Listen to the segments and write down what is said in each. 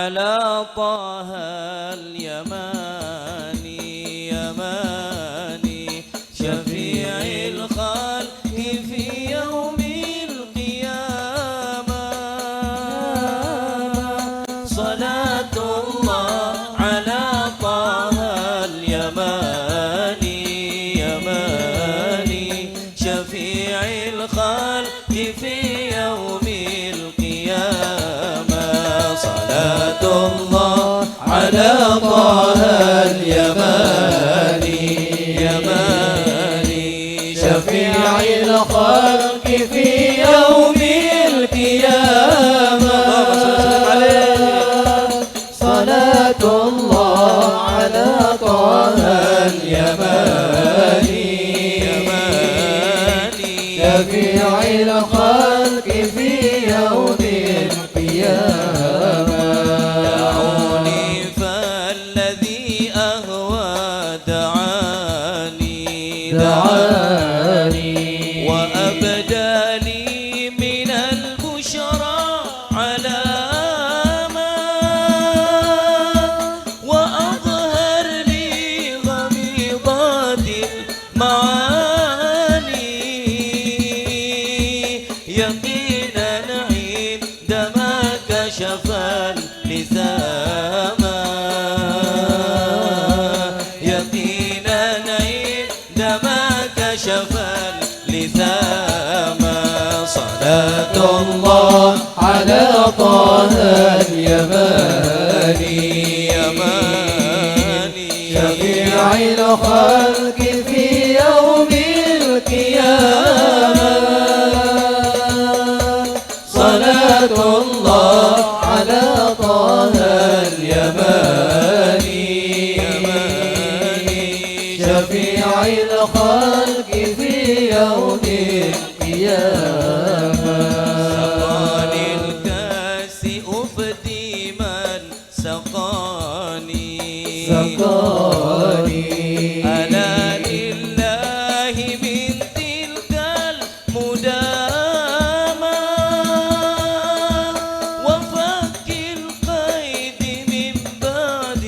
على طه اليماني يماني شفيع الخلق في يوم القيامة صلاة الله على طه اليماني يماني شفيع الخلق في يوم القيامة صلاة الله على طه اليماني يماني شفيع الخلق في يوم القيامة صلاة الله على طه اليماني شفيع الخلق في يوم القيامة دعوني فالذي أهوى دعاني وأبدى لي من البشرى علامة وأظهر لي غميضات المعاني يقينا عندما كشف اللزام يقينا عندما كشف اللزام صلاة الله على طه اليماني يماني شفيع الخلق في يوم القيامة صلاة الله على طه اليماني شفيع الخلق في يوم القيامة سقاني الكاس أفدي من سقاني ألا لله من تلك المدامة وفك القيد من بعد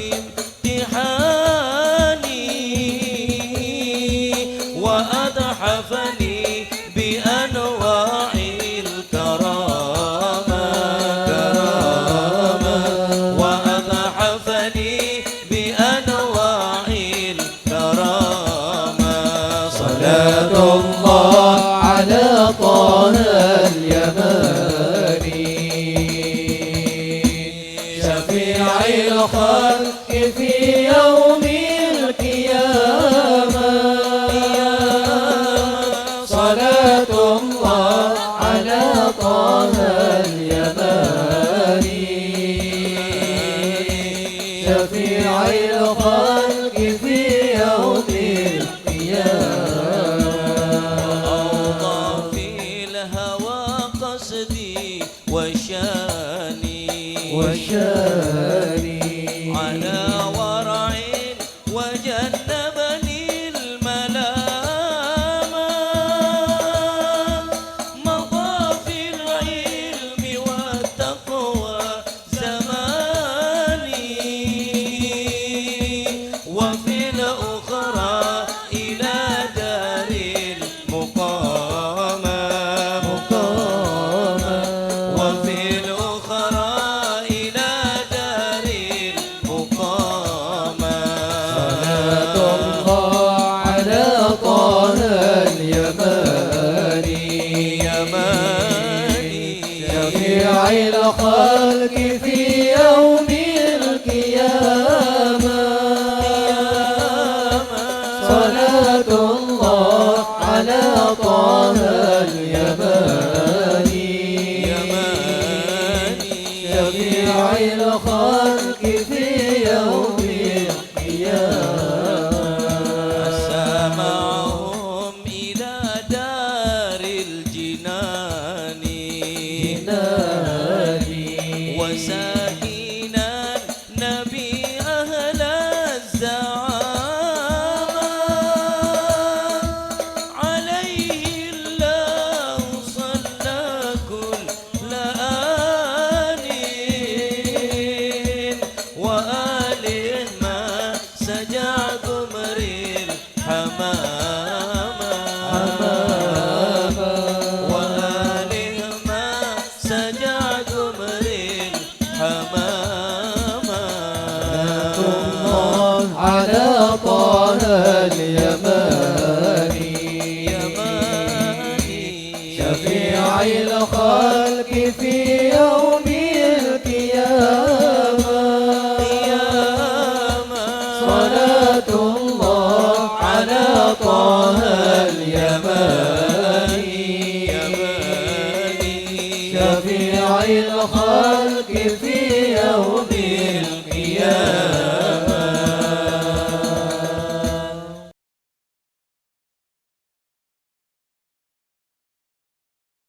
امتحاني وأتحفني بأنواع الكرامة وأتحفني بأنواع الكرامة صلاة الله على طه اليماني شفيع الخلق في يوم القيامة صلاة الله على طه اليماني شفيع الخلق في يوم القيامة وأوضى في الهوى قصدي وشاني على ورع وجنبني الملامة مضى في العلم والتقوى زماني وفي الأخرى إلى دار المقامة وفي الأخرى إلى دار المقامة صلاة الله على طه اليماني شفيع الخلق في يوم القيامة صلاة الله على طه اليماني شفيع الخلق في يوم القيامة سمعهم إلى دار الجنان وساكنا النبي أهل الزعامة عليه الله صلى كل آن سجع قمر حماما الله على طه اليماني شفيع الخلق في يوم القيامة صلاة الله على طه اليماني شفيع الخلق في